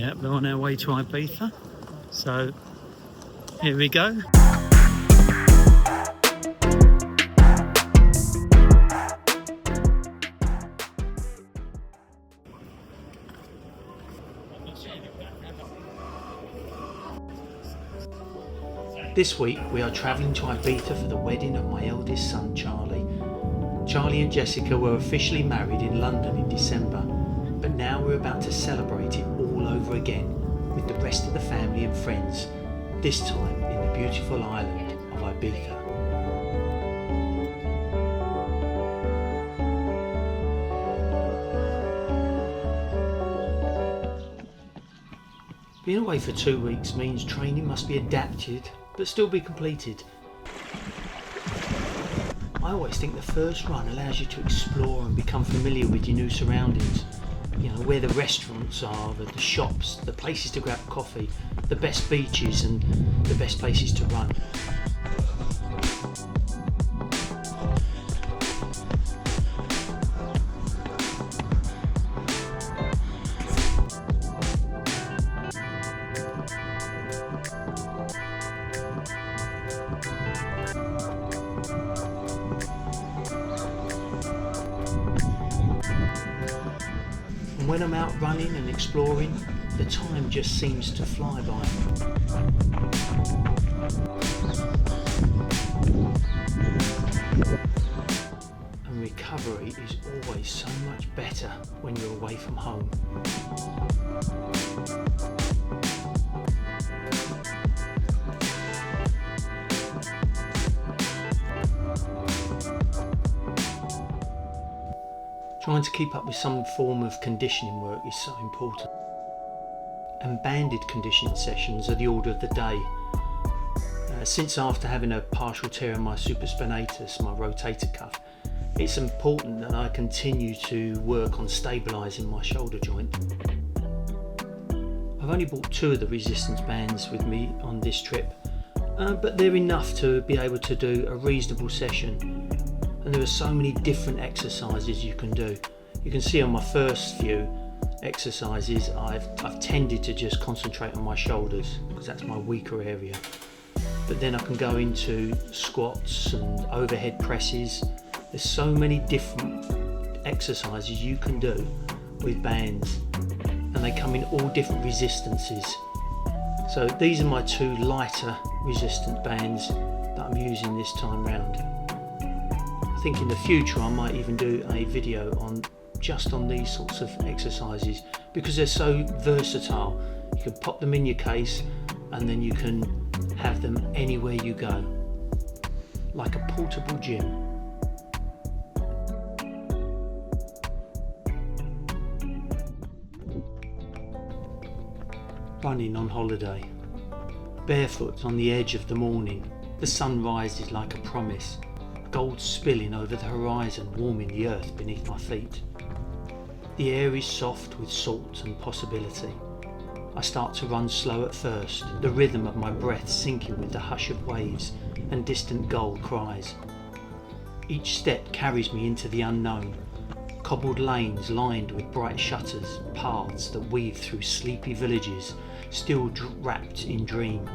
Yeah, we're on our way to Ibiza. So here we go. This week we are travelling to Ibiza for the wedding of my eldest son Charlie. Charlie and Jessica were officially married in London in December, but now we're about to celebrate it all over again with the rest of the family and friends, this time in the beautiful island of Ibiza. Being away for 2 weeks means training must be adapted but still be completed. I always think the first run allows you to explore and become familiar with your new surroundings. You know, where the restaurants are, the shops, the places to grab coffee, the best beaches and the best places to run. And when I'm out running and exploring, the time just seems to fly by. And recovery is always so much better when you're away from home. Trying to keep up with some form of conditioning work is so important. And banded conditioning sessions are the order of the day. Since after having a partial tear in my supraspinatus, my rotator cuff, it's important that I continue to work on stabilising my shoulder joint. I've only bought 2 of the resistance bands with me on this trip, but they're enough to be able to do a reasonable session. And there are so many different exercises you can do. You can see on my first few exercises I've tended to just concentrate on my shoulders because that's my weaker area. But then I can go into squats and overhead presses. There's so many different exercises you can do with bands, and they come in all different resistances. So these are my 2 lighter resistant bands that I'm using this time round. I think in the future I might even do a video on just on these sorts of exercises because they're so versatile. You can pop them in your case and then you can have them anywhere you go, like a portable gym. Running on holiday, barefoot on the edge of the morning, the sun rises like a promise. Gold spilling over the horizon, warming the earth beneath my feet. The air is soft with salt and possibility. I start to run slow at first, the rhythm of my breath syncing with the hush of waves and distant gull cries. Each step carries me into the unknown, cobbled lanes lined with bright shutters, paths that weave through sleepy villages, still wrapped in dream.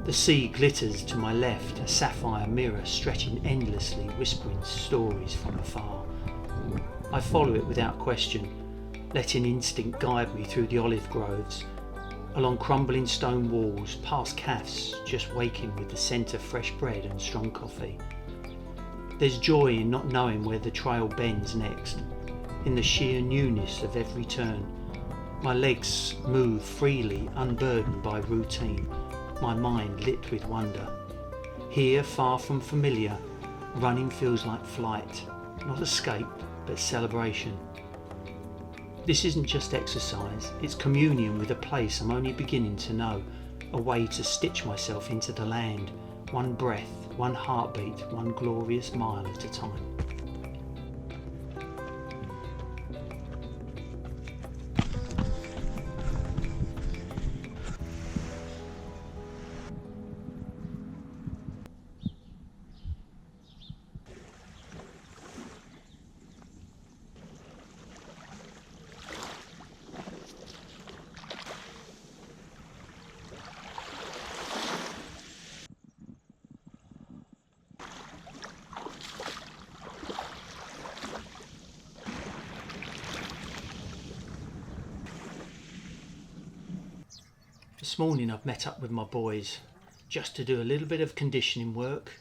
The sea glitters to my left, a sapphire mirror stretching endlessly, whispering stories from afar. I follow it without question, letting instinct guide me through the olive groves, along crumbling stone walls, past cafes just waking with the scent of fresh bread and strong coffee. There's joy in not knowing where the trail bends next, in the sheer newness of every turn. My legs move freely, unburdened by routine, my mind lit with wonder. Here, far from familiar, running feels like flight, not escape, but celebration. This isn't just exercise, it's communion with a place I'm only beginning to know, a way to stitch myself into the land, one breath, one heartbeat, one glorious mile at a time. This morning I've met up with my boys just to do a little bit of conditioning work.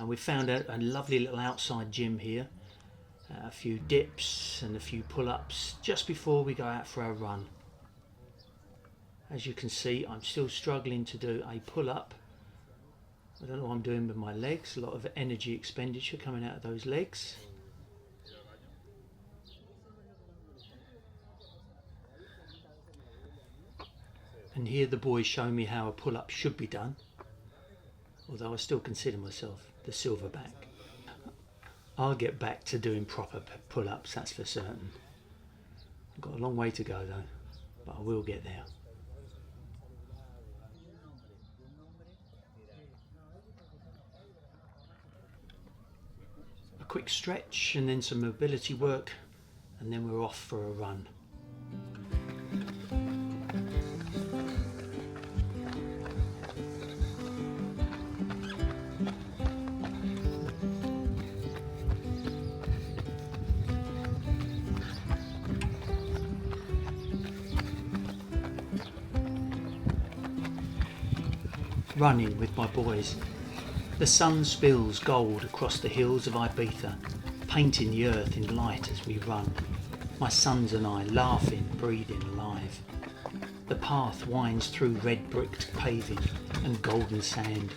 We found a lovely little outside gym here, a few dips and a few pull-ups just before we go out for our run. As you can see, I'm still struggling to do a pull-up. I don't know what I'm doing with my legs, a lot of energy expenditure coming out of those legs. And here the boys show me how a pull-up should be done, although I still consider myself the silverback. I'll get back to doing proper pull-ups, that's for certain. I've got a long way to go though, but I will get there. A quick stretch and then some mobility work, and then we're off for a run. Running with my boys. The sun spills gold across the hills of Ibiza, painting the earth in light as we run. My sons and I laughing, breathing alive. The path winds through red-bricked paving and golden sand.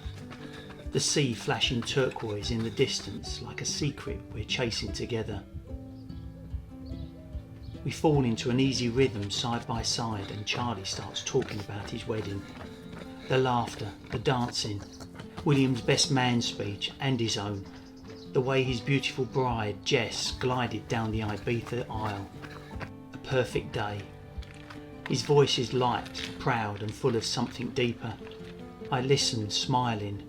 The sea flashing turquoise in the distance like a secret we're chasing together. We fall into an easy rhythm side by side, and Charlie starts talking about his wedding. The laughter, the dancing, William's best man speech and his own, the way his beautiful bride, Jess, glided down the Ibiza aisle. A perfect day. His voice is light, proud and full of something deeper. I listen, smiling,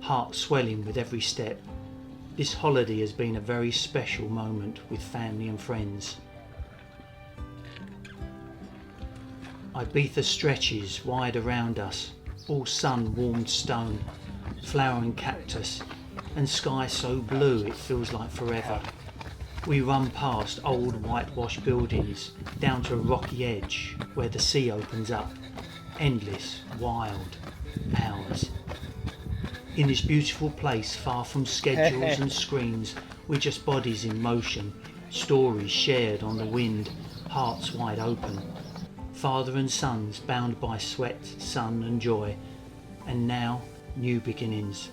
heart swelling with every step. This holiday has been a very special moment with family and friends. Ibiza stretches wide around us, all sun-warmed stone, flowering cactus, and sky so blue it feels like forever. We run past old whitewashed buildings, down to a rocky edge where the sea opens up, endless, wild, hours. In this beautiful place, far from schedules and screens, we're just bodies in motion, stories shared on the wind, hearts wide open. Father and sons bound by sweat, sun and joy, and now new beginnings.